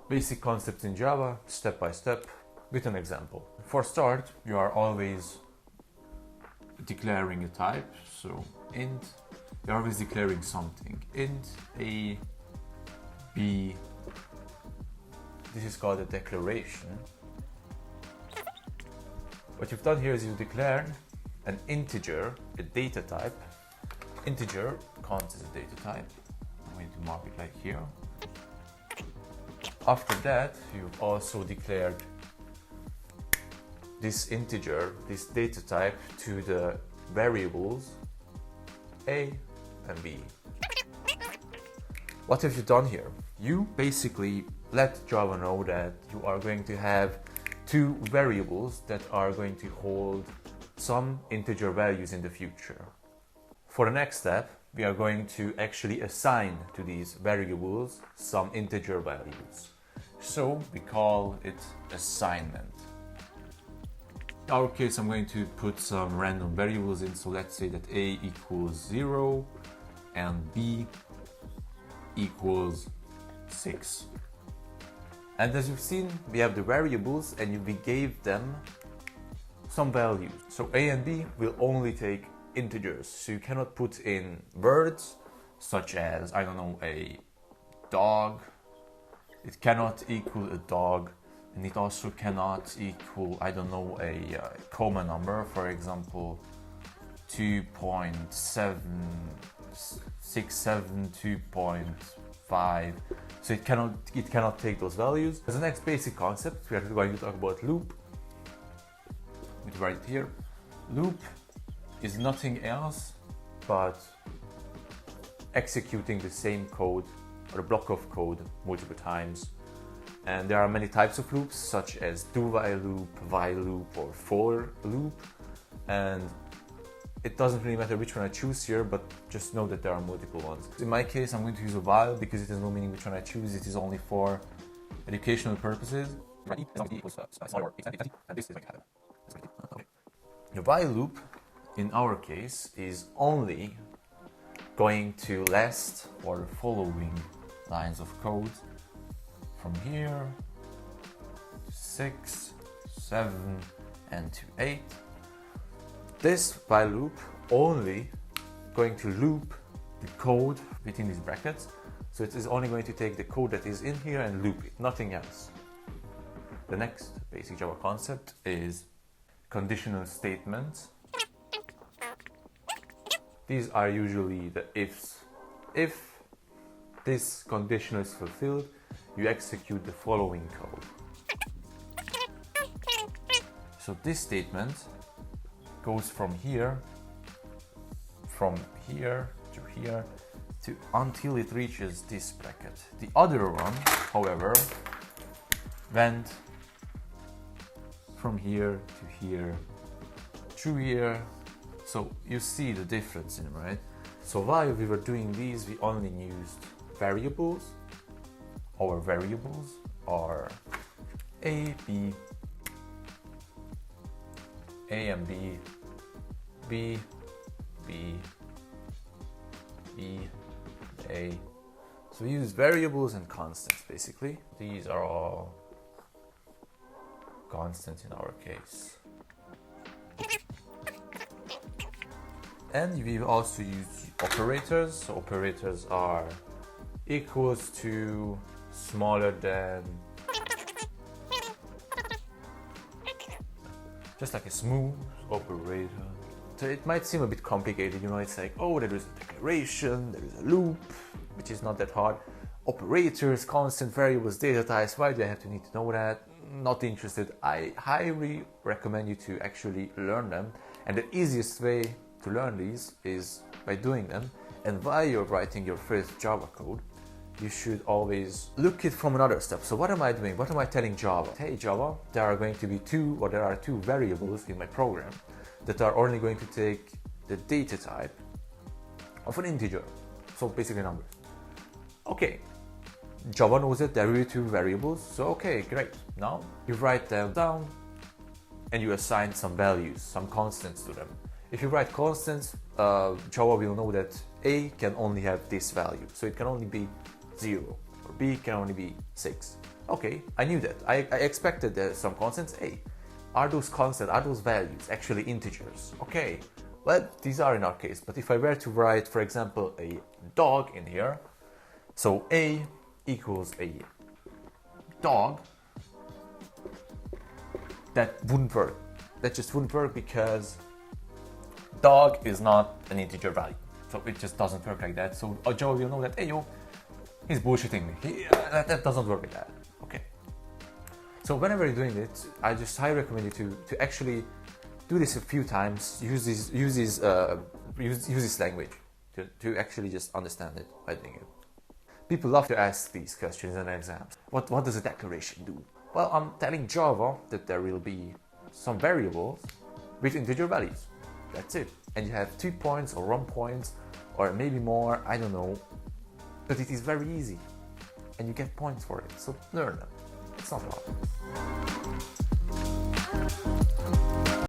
basic concepts in Java, step by step, with an example. For start, you are always declaring a type, so int, you're always declaring something. Int a, b, this is called a declaration. What you've done here is you declared an integer, a data type. Integer counts as a data type. I'm going to mark it like here. After that, you've also declared this integer, this data type, to the variables a and b. What have you done here? You basically let Java know that you are going to have two variables that are going to hold some integer values in the future. For the next step, we are going to actually assign to these variables some integer values. So we call it assignment. In our case, I'm going to put some random variables in. So let's say that a equals 0 and b equals 6. And as you've seen, we have the variables and we gave them some values. So a and b will only take integers. So you cannot put in words such as, I don't know, a dog. It cannot equal a dog, and it also cannot equal, I don't know, a comma number, for example 2.767, 2.5. So it cannot take those values. As the next basic concept, we are going to talk about loop. Let me write it here. Loop is nothing else but executing the same code or a block of code multiple times. And there are many types of loops, such as do-while loop, while loop, or for loop. And it doesn't really matter which one I choose here, but just know that there are multiple ones. In my case, I'm going to use a while because it has no meaning which one I choose. It is only for educational purposes. The while loop, in our case, is only going to last for the following lines of code from here to 6, 7, and to 8. This while loop only going to loop the code within these brackets. So it is only going to take the code that is in here and loop it, nothing else. The next basic Java concept is conditional statements. These are usually the ifs. If this condition is fulfilled, you execute the following code. So this statement goes from here to here until it reaches this bracket. The other one, however, went from here to here, through here. So you see the difference in it, right? So while we were doing these, we only used variables. Our variables are A, B, A and B, B, B, B, A. So we use variables and constants basically. These are all constants in our case. And we also use operators. So operators are equals to, smaller than, just like a smooth operator. So it might seem a bit complicated, you know, it's like, oh, there is a declaration, there is a loop, which is not that hard. Operators, constant variables, data types, why do I have to need to know that? Not interested. I highly recommend you to actually learn them. And the easiest way to learn these is by doing them. And while you're writing your first Java code, you should always look it from another step. So what am I doing? What am I telling Java? Hey Java, there are going to be two variables in my program that are only going to take the data type of an integer. So basically numbers. Okay, Java knows that there will be two variables. So okay, great. Now you write them down and you assign some values, some constants to them. If you write constants, Java will know that A can only have this value. So it can only be 0 or B can only be 6. Okay, I knew that. I expected that some constants. Hey, are those constants, are those values actually integers? Okay, well, these are in our case. But if I were to write, for example, a dog in here, so A equals a dog, that wouldn't work. That just wouldn't work because dog is not an integer value. So it just doesn't work like that. So Joe will know that, hey, yo, he's bullshitting me. That doesn't work like that. Okay. So whenever you're doing it, I just highly recommend you to actually do this a few times. Use this language to actually just understand it by doing it. People love to ask these questions in exams. What does a declaration do? Well, I'm telling Java that there will be some variables with integer values. That's it. And you have 2 points or 1 point or maybe more, I don't know. But it is very easy and you get points for it. So learn them. It's not hard.